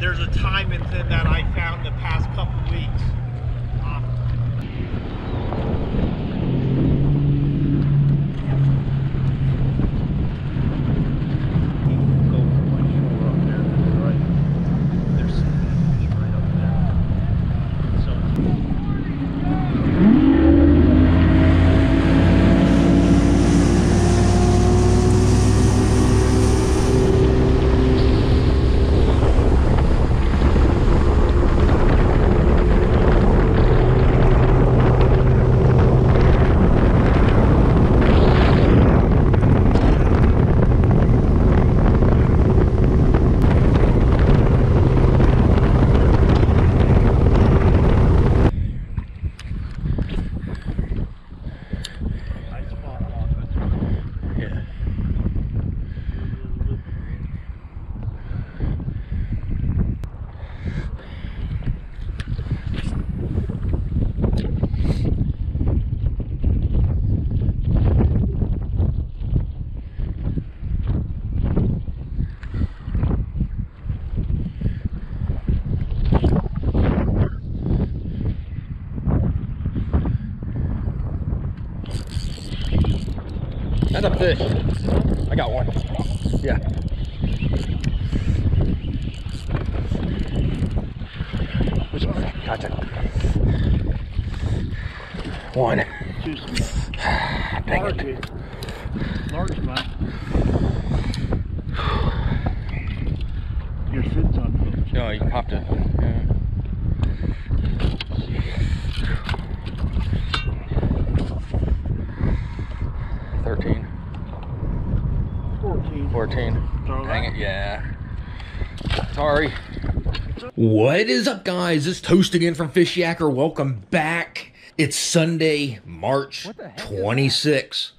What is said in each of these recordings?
there's a time in that I found the past couple weeks. That's a fish. I got one. Yeah. Which one? Gotcha. One. Too small. Dang it. Large amount. Your fit's on hook. No, you have to. Yeah. $13. 14. Dang it, yeah. Sorry. What is up, guys? It's Toast again from Fishyaker. Welcome back. It's Sunday, March 26th,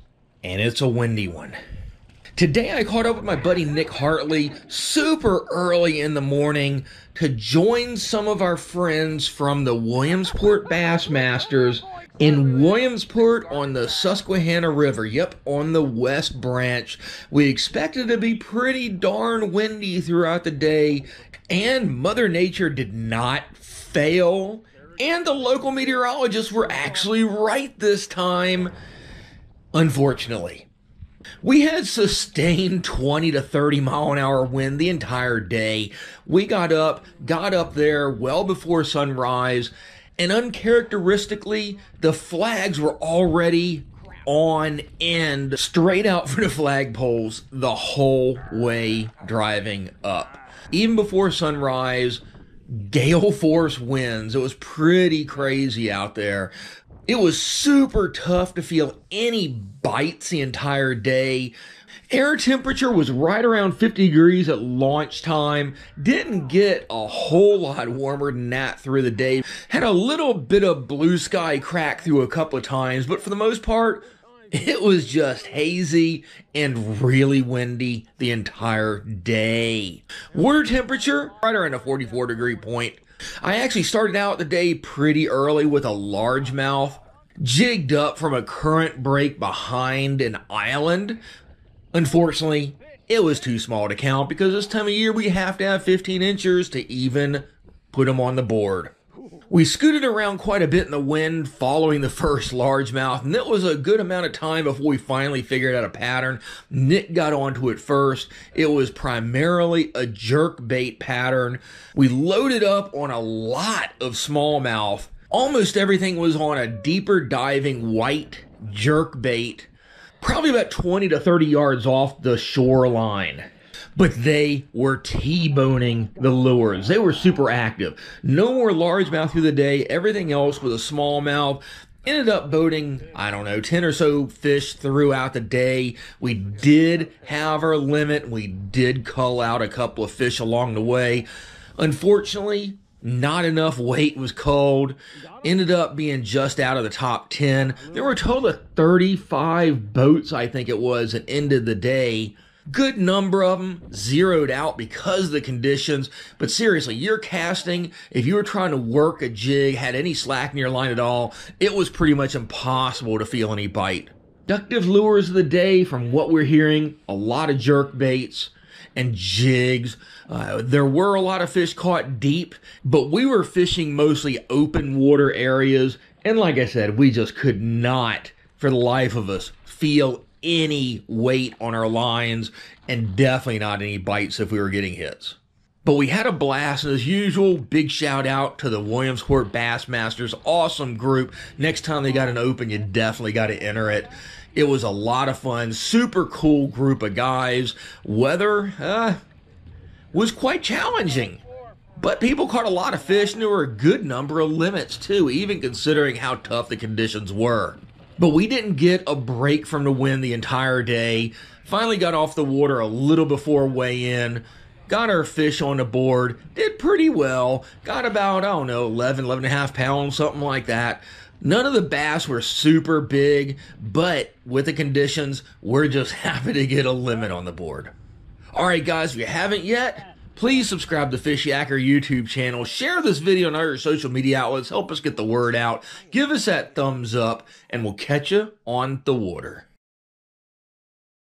and it's a windy one. Today I caught up with my buddy Nick Hartley super early in the morning to join some of our friends from the Williamsport Bassmasters in Williamsport on the Susquehanna River. Yep, on the West Branch. We expected it to be pretty darn windy throughout the day, and Mother Nature did not fail. And the local meteorologists were actually right this time, unfortunately. We had sustained 20 to 30 mile an hour wind the entire day. We got up there well before sunrise, and uncharacteristically, the flags were already on end, straight out for the flagpoles the whole way driving up. Even before sunrise, gale force winds. It was pretty crazy out there. It was super tough to feel any bites the entire day. Air temperature was right around 50 degrees at launch time. Didn't get a whole lot warmer than that through the day. Had a little bit of blue sky crack through a couple of times, but for the most part, it was just hazy and really windy the entire day. Water temperature right around a 44 degree point. I actually started out the day pretty early with a largemouth, jigged up from a current break behind an island. Unfortunately, it was too small to count because this time of year we have to have 15 inchers to even put them on the board. We scooted around quite a bit in the wind following the first largemouth, and it was a good amount of time before we finally figured out a pattern. Nick got onto it first. It was primarily a jerk bait pattern. We loaded up on a lot of smallmouth. Almost everything was on a deeper diving white jerk bait, probably about 20 to 30 yards off the shoreline. But they were T-boning the lures. They were super active. No more largemouth through the day. Everything else was a smallmouth. Ended up boating, I don't know, 10 or so fish throughout the day. We did have our limit. We did cull out a couple of fish along the way. Unfortunately, not enough weight was culled. Ended up being just out of the top 10. There were a total of 35 boats, I think it was, that ended the day. Good number of them zeroed out because of the conditions, but seriously, you're casting, if you were trying to work a jig, had any slack in your line at all, it was pretty much impossible to feel any bite. Productive lures of the day, from what we're hearing, a lot of jerk baits. and jigs. There were a lot of fish caught deep, but we were fishing mostly open water areas. And like I said, we just could not, for the life of us, feel any weight on our lines, and definitely not any bites if we were getting hits. But we had a blast, and as usual, big shout out to the Williamsport Bassmasters. Awesome group. Next time they got an open, you definitely got to enter it. It was a lot of fun. Super cool group of guys. Weather was quite challenging, but people caught a lot of fish, and there were a good number of limits too, even considering how tough the conditions were. But we didn't get a break from the wind the entire day. Finally got off the water a little before weigh-in. Got our fish on the board, did pretty well, got about, I don't know, 11 and a half pounds, something like that. None of the bass were super big, but with the conditions, we're just happy to get a limit on the board. All right, guys, if you haven't yet, please subscribe to Fishyaker YouTube channel. Share this video on other social media outlets. Help us get the word out. Give us that thumbs up, and we'll catch you on the water.